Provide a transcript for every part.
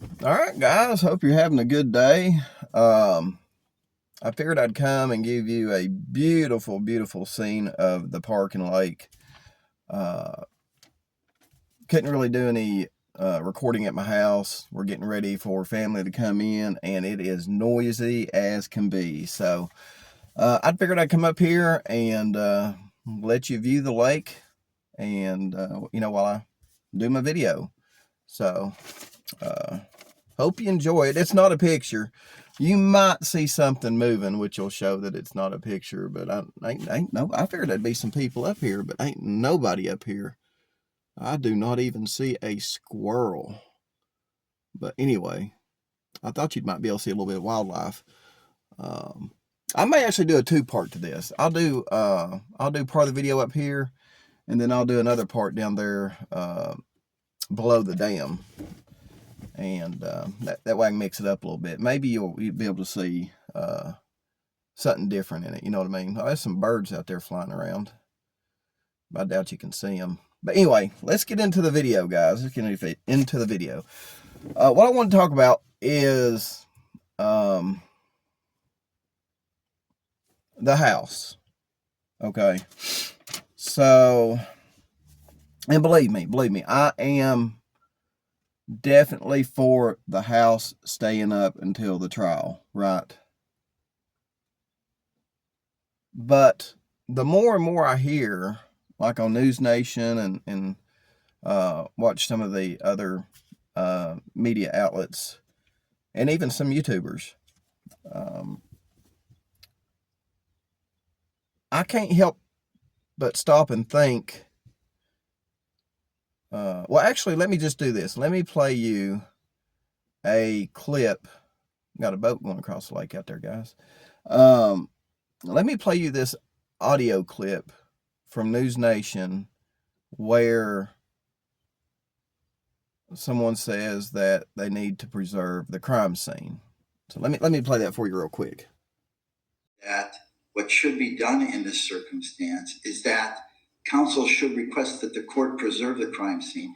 All right, guys, hope you're having a good day. I figured I'd come and give you a beautiful, beautiful scene of the park and lake. Uh, couldn't really do any recording at my house. We're getting ready for family to come in, and it is noisy as can be. So I figured I'd come up here and let you view the lake, and while I do my video. So hope you enjoy it. It's not a picture. You might see something moving, which will show that it's not a picture. But I figured there'd be some people up here, but ain't nobody up here. I do not even see a squirrel. But anyway, I thought you might be able to see a little bit of wildlife. Um, I may actually do a two-part to this. I'll do part of the video up here, and then I'll do another part down there below the dam. And that way I can mix it up a little bit. Maybe you'll be able to see something different in it. You know what I mean? Oh, there's some birds out there flying around. I doubt you can see them. But anyway, let's get into the video, guys. Let's get into the video. What I want to talk about is the house. Okay. So, and believe me, I am definitely for the house staying up until the trial, right? But the more and more I hear, like on News Nation and watch some of the other media outlets and even some YouTubers, I can't help but stop and think, well, actually, let me just do this. Let me play you a clip. Got a boat going across the lake out there, guys. Let me play you this audio clip from News Nation where someone says that they need to preserve the crime scene. So let me play that for you real quick. That what should be done in this circumstance is that counsel should request that the court preserve the crime scene.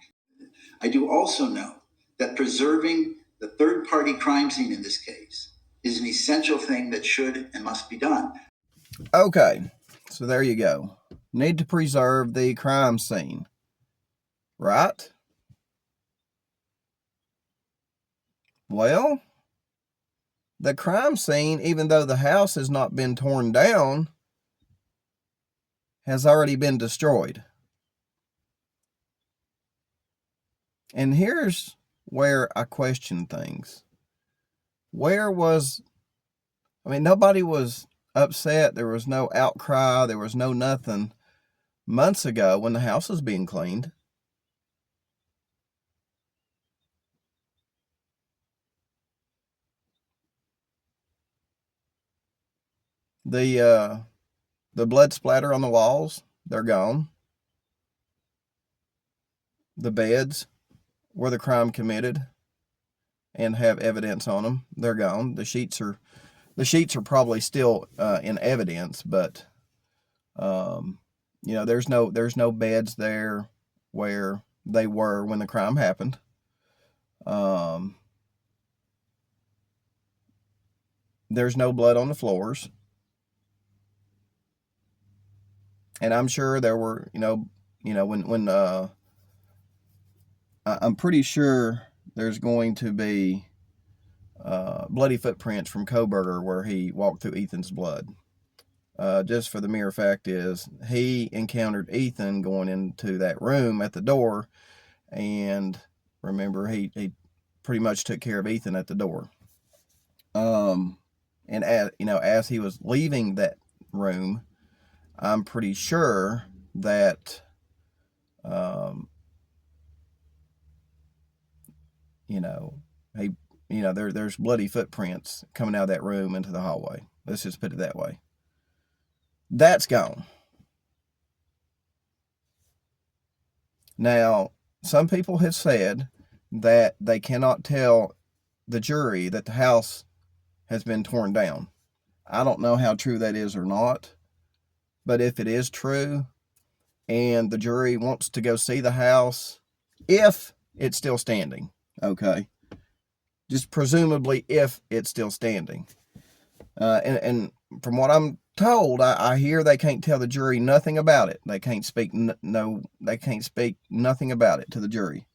I do also know that preserving the third-party crime scene in this case is an essential thing that should and must be done. Okay, so there you go. Need to preserve the crime scene, right? Well, the crime scene, even though the house has not been torn down, has already been destroyed. And here's where I question things. Nobody was upset. There was no outcry. There was no nothing months ago when the house was being cleaned. The blood splatter on the walls, they're gone. The beds where the crime committed and have evidence on them, they're gone. The sheets are probably still in evidence, but there's no beds there where they were when the crime happened. There's no blood on the floors. And I'm sure there were, when I'm pretty sure there's going to be bloody footprints from Kohberger where he walked through Ethan's blood. Just for the mere fact is he encountered Ethan going into that room at the door, and remember he pretty much took care of Ethan at the door. And as he was leaving that room, I'm pretty sure that there's bloody footprints coming out of that room into the hallway. Let's just put it that way. That's gone. Now, some people have said that they cannot tell the jury that the house has been torn down. I don't know how true that is or not, but if it is true and the jury wants to go see the house, if it's still standing, okay, just presumably if it's still standing. And from what I'm told, I hear they can't tell the jury nothing about it. They can't speak they can't speak nothing about it to the jury.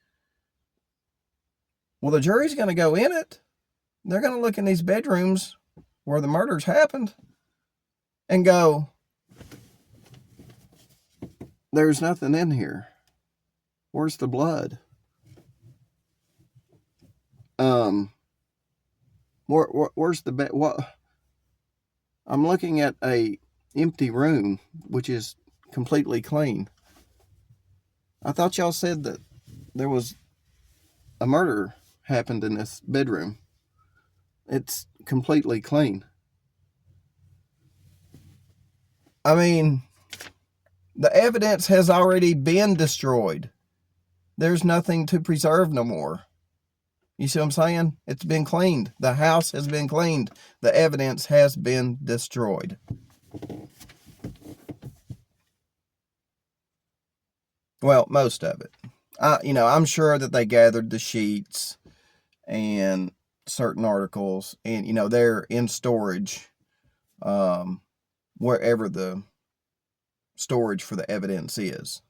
Well, the jury's going to go in it. They're going to look in these bedrooms where the murders happened and go, there's nothing in here. Where's the blood? Where's the bed? What? I'm looking at a empty room, which is completely clean. I thought y'all said that there was a murder happened in this bedroom. It's completely clean. I mean, the evidence has already been destroyed. There's nothing to preserve no more. You see what I'm saying? It's been cleaned. The house has been cleaned. The evidence has been destroyed. Well, most of it. I'm sure that they gathered the sheets and certain articles, and they're in storage, wherever the storage for the evidence is.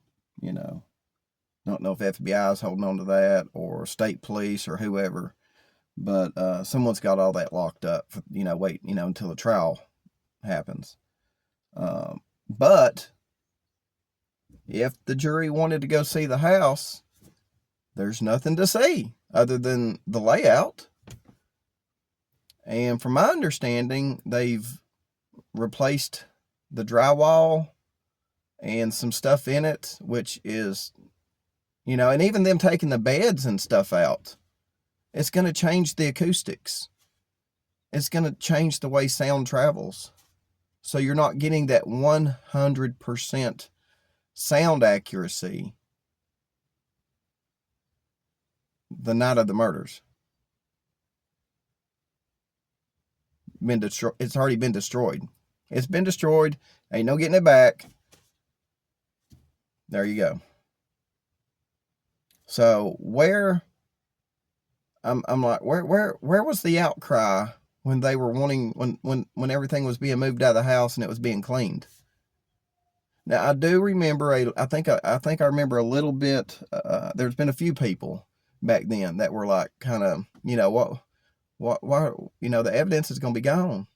Don't know if FBI is holding on to that or state police or whoever, but someone's got all that locked up. Wait, until the trial happens. But if the jury wanted to go see the house, there's nothing to see other than the layout. And from my understanding, they've replaced the drywall and some stuff in it, which is, and even them taking the beds and stuff out, it's going to change the acoustics. It's going to change the way sound travels. So you're not getting that 100% sound accuracy the night of the murders. It's already been destroyed. It's been destroyed. Ain't no getting it back. There you go. So I'm like, where was the outcry when they were wanting, when everything was being moved out of the house and it was being cleaned? Now I do remember I think I remember a little bit. There's been a few people back then that were like, kind of, why, the evidence is going to be gone.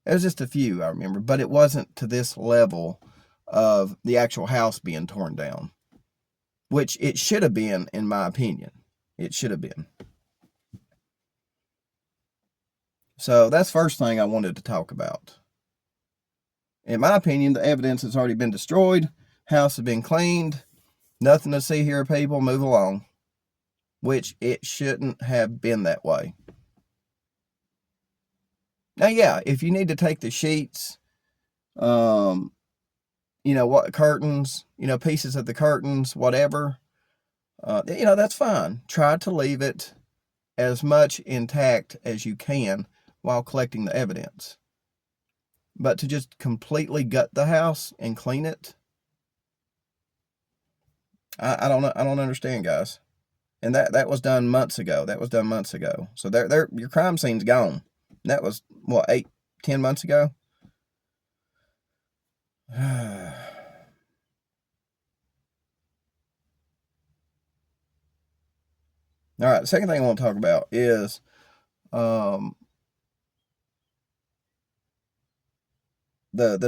It was just a few, I remember, but it wasn't to this level of the actual house being torn down, which it should have been, in my opinion. It should have been. So that's the first thing I wanted to talk about. In my opinion, the evidence has already been destroyed. House has been cleaned. Nothing to see here, people. Move along. Which it shouldn't have been that way. Now, yeah, if you need to take the sheets, curtains, pieces of the curtains, whatever, that's fine. Try to leave it as much intact as you can while collecting the evidence. But to just completely gut the house and clean it, I don't know. I don't understand, guys. And that was done months ago. So your crime scene's gone. That was, 8-10 months ago? All right, the second thing I want to talk about is the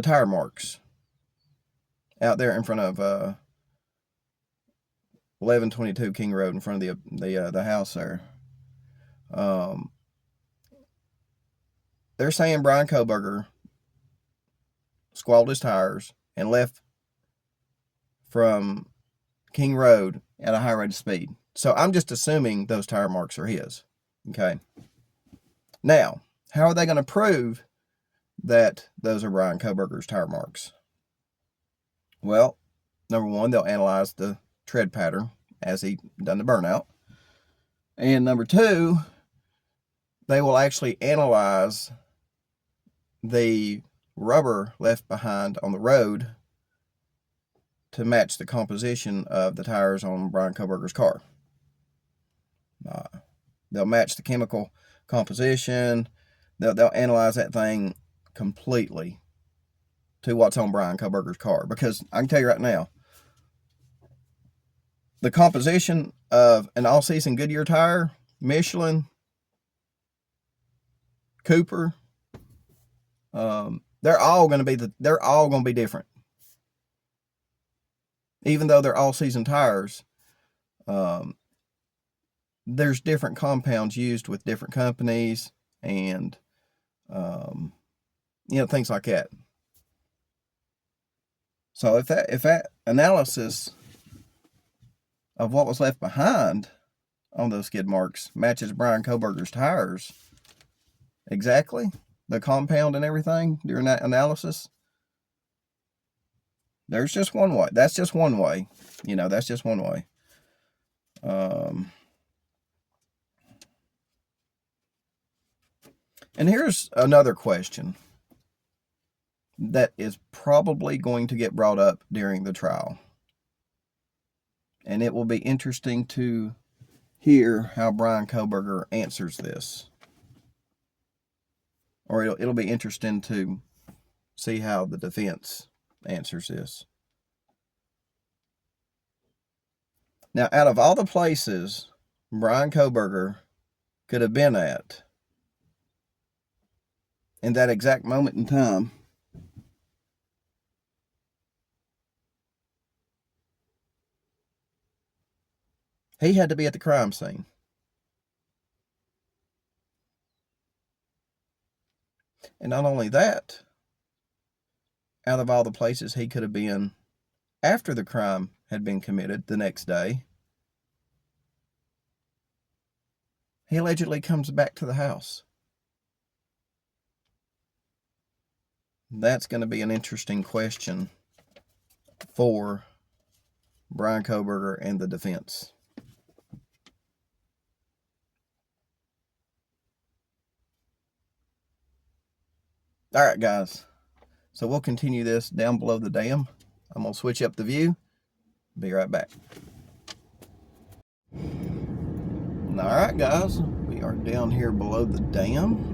tire marks out there in front of 1122 King Road, in front of the house there. They're saying Bryan Kohberger squalled his tires and left from King Road at a high rate of speed. So I'm just assuming those tire marks are his. Okay. Now, how are they going to prove that those are Bryan Kohberger's tire marks? Well, number one, they'll analyze the tread pattern as he done the burnout. And number two, they will actually analyze the rubber left behind on the road to match the composition of the tires on Bryan Kohberger's car. They'll match the chemical composition. They'll analyze that thing completely to what's on Bryan Kohberger's car. Because I can tell you right now, the composition of an all-season Goodyear tire, Michelin, Cooper, they're all going to be different. Even though they're all-season tires, there's different compounds used with different companies, and things like that. So if that analysis of what was left behind on those skid marks matches Bryan Kohberger's tires exactly, the compound and everything during that analysis, there's just one way. That's just one way. That's just one way. And here's another question that is probably going to get brought up during the trial. And it will be interesting to hear how Bryan Kohberger answers this. Or it'll be interesting to see how the defense answers this. Now, out of all the places Bryan Kohberger could have been at in that exact moment in time, he had to be at the crime scene. And not only that, out of all the places he could have been after the crime had been committed the next day, he allegedly comes back to the house. That's going to be an interesting question for Bryan Kohberger and the defense. All right, guys. So we'll continue this down below the dam. I'm going to switch up the view. Be right back. All right, guys. We are down here below the dam.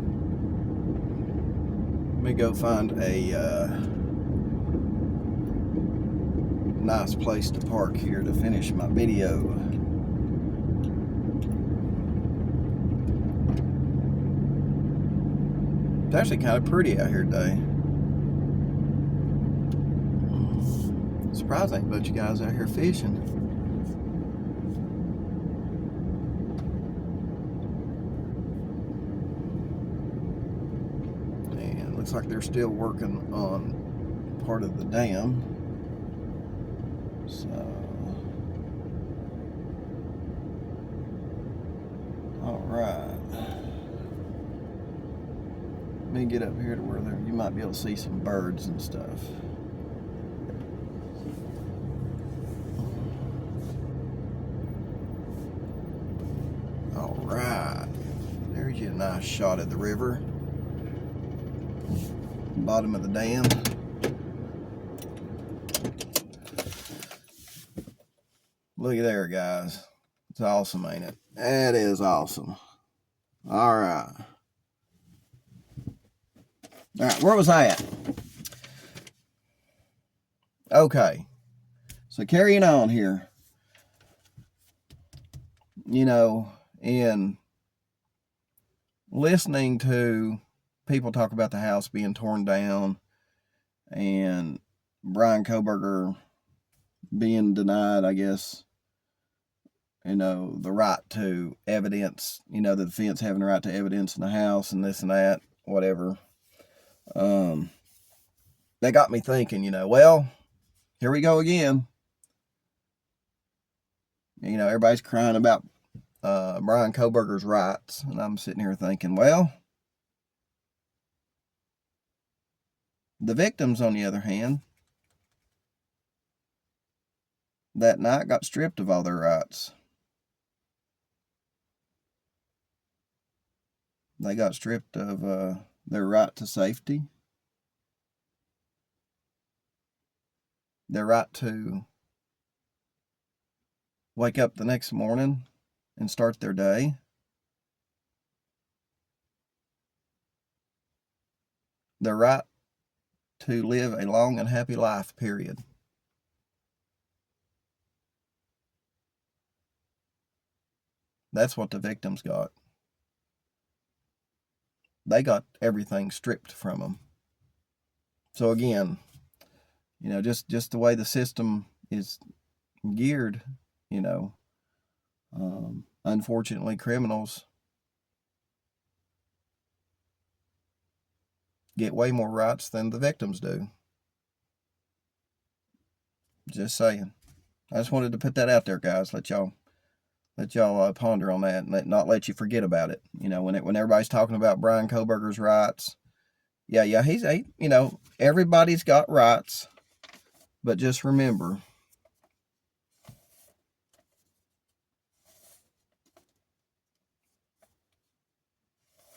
Let me go find a nice place to park here to finish my video. It's actually kind of pretty out here today. Surprised ain't a bunch of guys out here fishing. And looks like they're still working on part of the dam. So, all right. Let me get up here to where you might be able to see some birds and stuff. All right. There's you a nice shot at the river. Bottom of the dam. Look at there, guys. It's awesome, ain't it? That is awesome. All right. All right, where was I at? Okay. So carrying on here. In listening to people talk about the house being torn down and Bryan Kohberger being denied, I guess, the right to evidence, the defense having the right to evidence in the house and this and that, whatever. That got me thinking, well, here we go again. Everybody's crying about Bryan Kohberger's rights, and I'm sitting here thinking, well, the victims, on the other hand, that night got stripped of all their rights. They got stripped of their right to safety, their right to wake up the next morning and start their day, the right to live a long and happy life, period. That's what the victims got. They got everything stripped from them. So again, just the way the system is geared, unfortunately, criminals get way more rights than the victims do. Just saying. I just wanted to put that out there, guys. Let y'all ponder on that and not let you forget about it. When everybody's talking about Bryan Kohberger's rights, yeah, everybody's got rights, but just remember,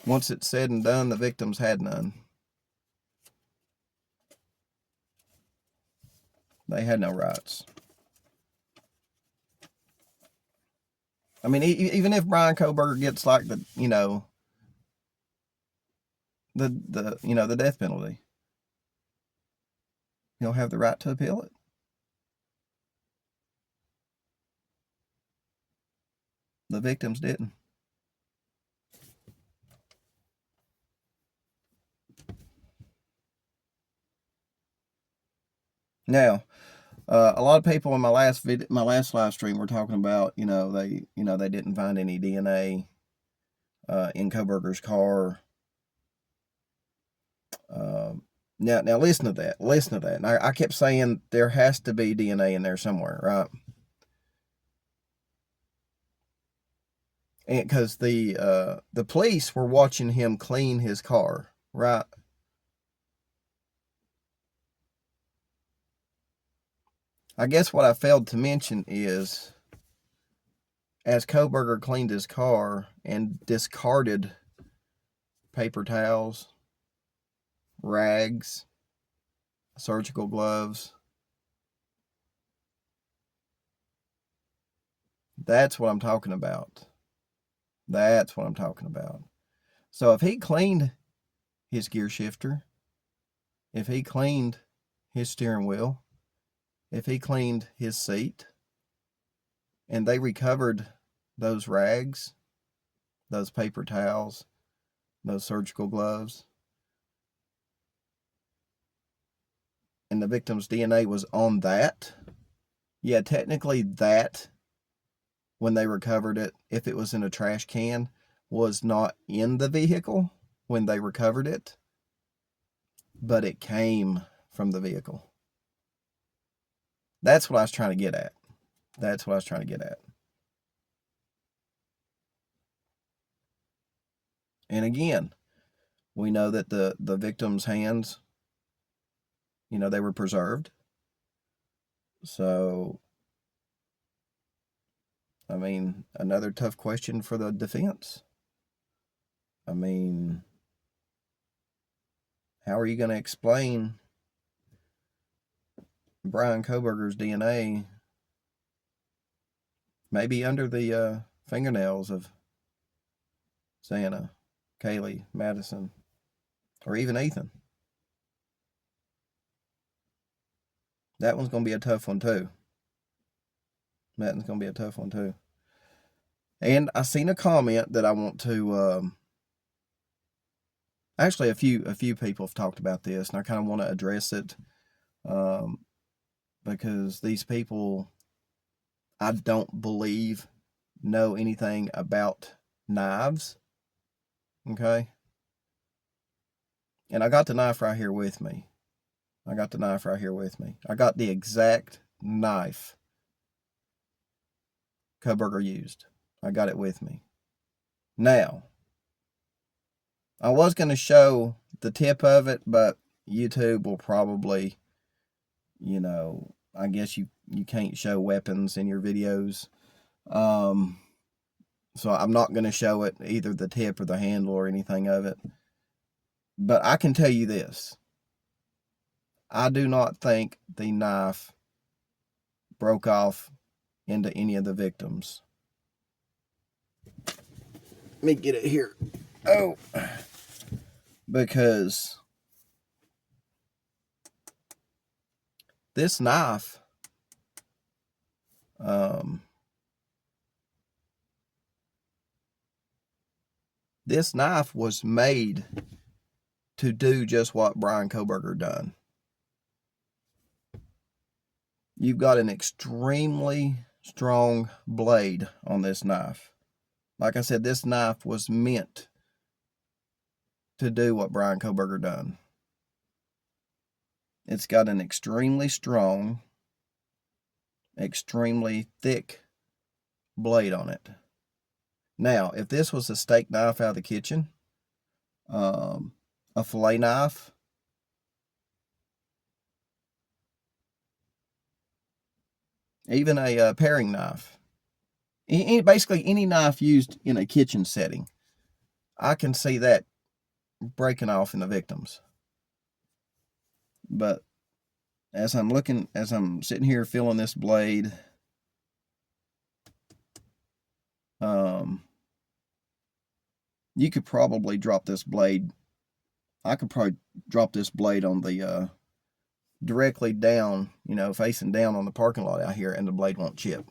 once it's said and done, the victims had none. They had no rights. I mean, even if Bryan Kohberger gets like the death penalty, he'll have the right to appeal it. The victims didn't. Now, a lot of people in my last live stream were talking about, they didn't find any DNA in Kohberger's car. Now listen to that. And I kept saying there has to be DNA in there somewhere, right? And because the police were watching him clean his car, right? I guess what I failed to mention is, as Kohberger cleaned his car and discarded paper towels, rags, surgical gloves, that's what I'm talking about. That's what I'm talking about. So if he cleaned his gear shifter, if he cleaned his steering wheel, if he cleaned his seat, and they recovered those rags, those paper towels, those surgical gloves, and the victim's DNA was on that, yeah, technically that, when they recovered it, if it was in a trash can, was not in the vehicle when they recovered it, but it came from the vehicle. That's what I was trying to get at. And again, we know that the victim's hands, they were preserved. So, I mean, another tough question for the defense. I mean, how are you going to explain Bryan Kohberger's DNA maybe under the fingernails of Santa, Kaylee, Madison, or even Ethan? That one's going to be a tough one too. And I seen a comment that I want to actually a few people have talked about this, and I kind of want to address it because these people, I don't believe, know anything about knives. Okay? And I got the knife right here with me. I got the exact knife Kohberger used. I got it with me. Now, I was going to show the tip of it, but YouTube will probably, I guess you can't show weapons in your videos. So I'm not going to show it, either the tip or the handle or anything of it. But I can tell you this. I do not think the knife broke off into any of the victims. Let me get it here. Oh. Because This knife, this knife was made to do just what Bryan Kohberger done. You've got an extremely strong blade on this knife. Like I said, this knife was meant to do what Bryan Kohberger done. It's got an extremely strong, extremely thick blade on it. Now, if this was a steak knife out of the kitchen, a fillet knife, even a paring knife, basically any knife used in a kitchen setting, I can see that breaking off in the victims. But as I'm sitting here feeling this blade, you could probably drop this blade. I could probably drop this blade on the directly down, facing down on the parking lot out here, and the blade won't chip.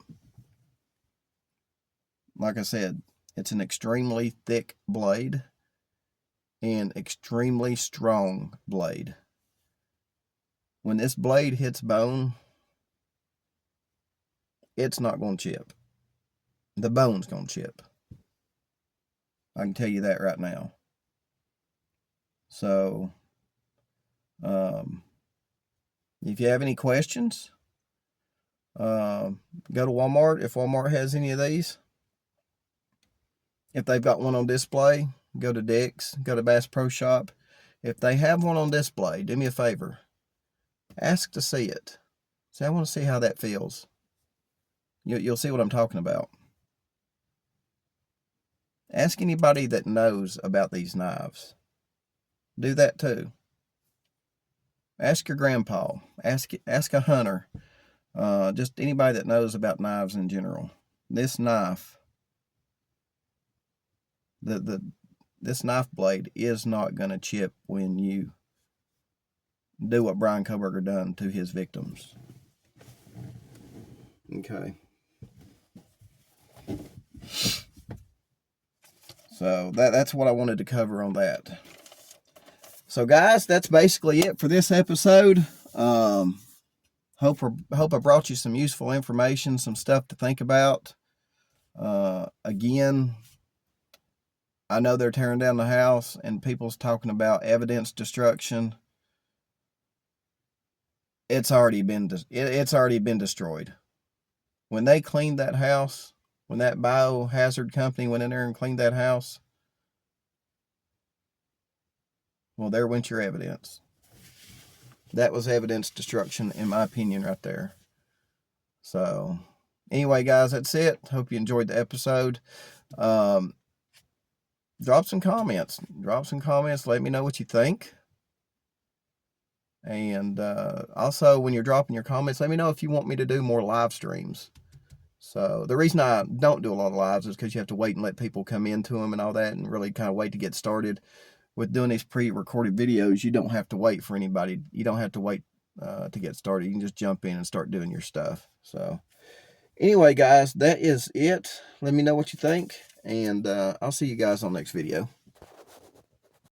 Like I said, it's an extremely thick blade and extremely strong blade. When this blade hits bone, it's not going to chip. The bone's going to chip. I can tell you that right now. So, if you have any questions, go to Walmart. If Walmart has any of these, if they've got one on display, go to Dick's, go to Bass Pro Shop. If they have one on display, do me a favor. Ask to see it. Say, I want to see how that feels. You'll see what I'm talking about. Ask anybody that knows about these knives. Do that too. Ask your grandpa. Ask a hunter. Just anybody that knows about knives in general. This knife, this knife blade is not going to chip when you do what Bryan Kohberger done to his victims. Okay. So that's what I wanted to cover on that. So guys, that's basically it for this episode. Hope I brought you some useful information, some stuff to think about. Again, I know they're tearing down the house and people's talking about evidence destruction. It's already been destroyed. When they cleaned that house, when that biohazard company went in there and cleaned that house, well, there went your evidence. That was evidence destruction, in my opinion, right there. So, anyway, guys, that's it. Hope you enjoyed the episode. Drop some comments. Let me know what you think. And also, when you're dropping your comments, let me know if you want me to do more live streams. So the reason I don't do a lot of lives is because you have to wait and let people come into them and all that, and really kind of wait to get started. With doing these pre-recorded videos, you don't have to wait for anybody. You don't have to wait to get started. You can just jump in and start doing your stuff. So anyway, guys, that is it. Let me know what you think, and I'll see you guys on the next video.